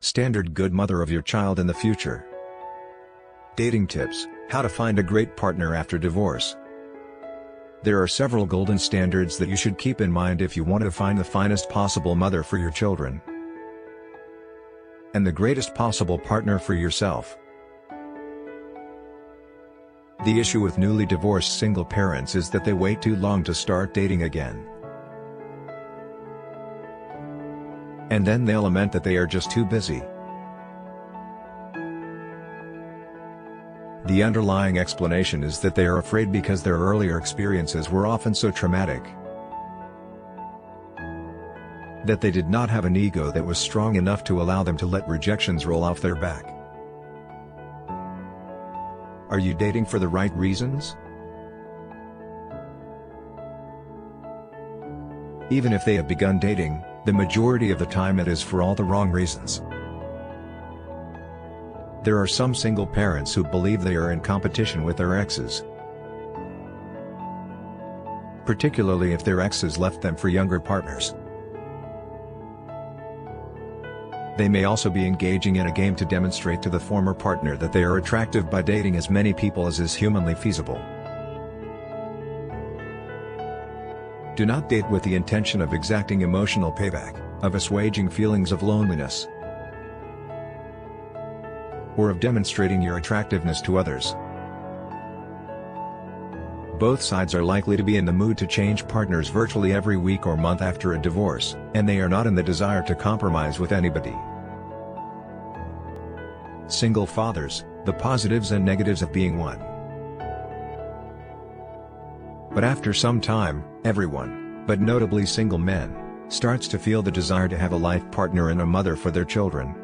Standard good mother of your child in the future. Dating tips: how to find a great partner after divorce. There are several golden standards that you should keep in mind if you want to find the finest possible mother for your children and the greatest possible partner for yourself. The issue with newly divorced single parents is that they wait too long to start dating again. And then they'll lament that they are just too busy. The underlying explanation is that they are afraid because their earlier experiences were often so traumatic that they did not have an ego that was strong enough to allow them to let rejections roll off their back. Are you dating for the right reasons? Even if they have begun dating, the majority of the time it is for all the wrong reasons. There are some single parents who believe they are in competition with their exes, particularly if their exes left them for younger partners. They may also be engaging in a game to demonstrate to the former partner that they are attractive by dating as many people as is humanly feasible. Do not date with the intention of exacting emotional payback, of assuaging feelings of loneliness, or of demonstrating your attractiveness to others. Both sides are likely to be in the mood to change partners virtually every week or month after a divorce, and they are not in the desire to compromise with anybody. Single fathers: the positives and negatives of being one. But after some time, everyone, but notably single men, starts to feel the desire to have a life partner and a mother for their children.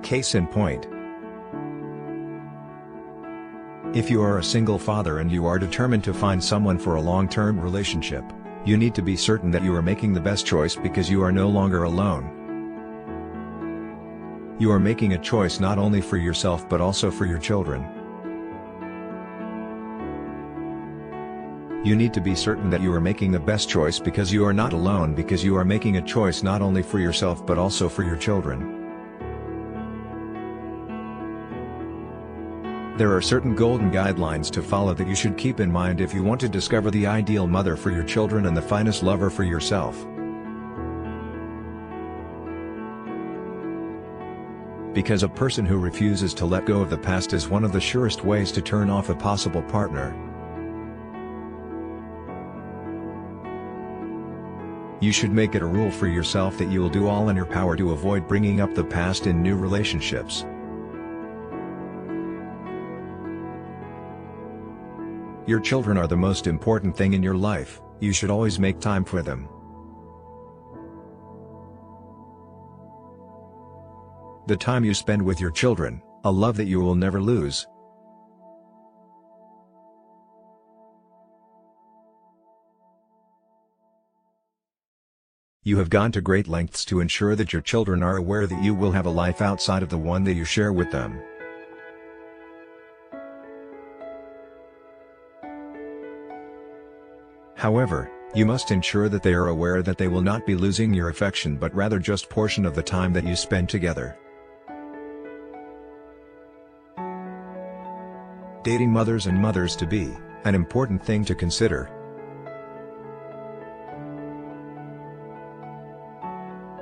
Case in point. If you are a single father and you are determined to find someone for a long-term relationship, you need to be certain that you are making the best choice because you are no longer alone. You are making a choice not only for yourself but also for your children. You need to be certain that you are making the best choice because you are not alone, because you are making a choice not only for yourself but also for your children. There are certain golden guidelines to follow that you should keep in mind if you want to discover the ideal mother for your children and the finest lover for yourself. Because a person who refuses to let go of the past is one of the surest ways to turn off a possible partner. You should make it a rule for yourself that you will do all in your power to avoid bringing up the past in new relationships. Your children are the most important thing in your life. You should always make time for them. The time you spend with your children, a love that you will never lose. You have gone to great lengths to ensure that your children are aware that you will have a life outside of the one that you share with them. However, you must ensure that they are aware that they will not be losing your affection but rather just portion of the time that you spend together. Dating mothers and mothers-to-be, an important thing to consider.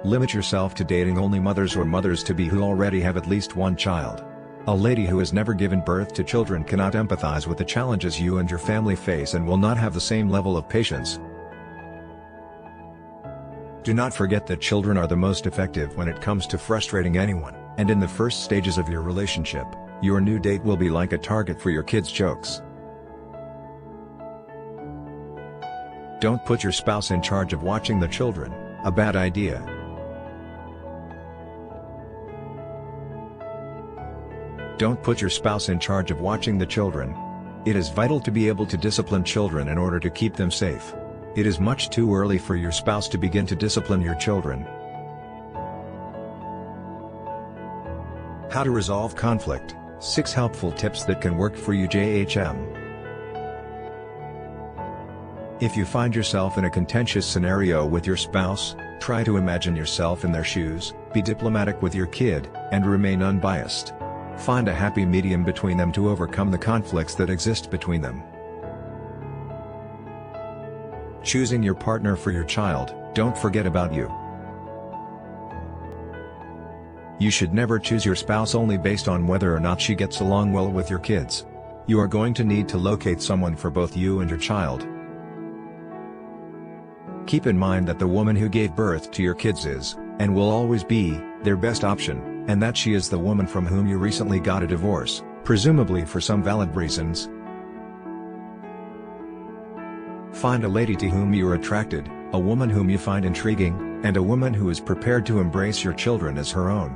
Limit yourself to dating only mothers or mothers-to-be who already have at least one child. A lady who has never given birth to children cannot empathize with the challenges you and your family face and will not have the same level of patience. Do not forget that children are the most effective when it comes to frustrating anyone, and in the first stages of your relationship, your new date will be like a target for your kids' jokes. Don't put your spouse in charge of watching the children, a bad idea. Don't put your spouse in charge of watching the children. It is vital to be able to discipline children in order to keep them safe. It is much too early for your spouse to begin to discipline your children. How to resolve conflict: 6 helpful tips that can work for you. If you find yourself in a contentious scenario with your spouse, Try to imagine yourself in their shoes, be diplomatic with your kid, and remain unbiased. Find a happy medium between them to overcome the conflicts that exist between them. Choosing your partner for your child, don't forget about you. You should never choose your spouse only based on whether or not she gets along well with your kids. You are going to need to locate someone for both you and your child. Keep in mind that the woman who gave birth to your kids is, and will always be, their best option, and that she is the woman from whom you recently got a divorce, presumably for some valid reasons. Find a lady to whom you are attracted, a woman whom you find intriguing, and a woman who is prepared to embrace your children as her own.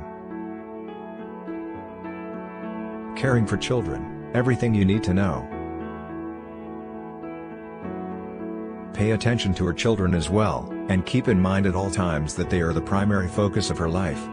Caring for children, everything you need to know. Pay attention to her children as well, and keep in mind at all times that they are the primary focus of her life.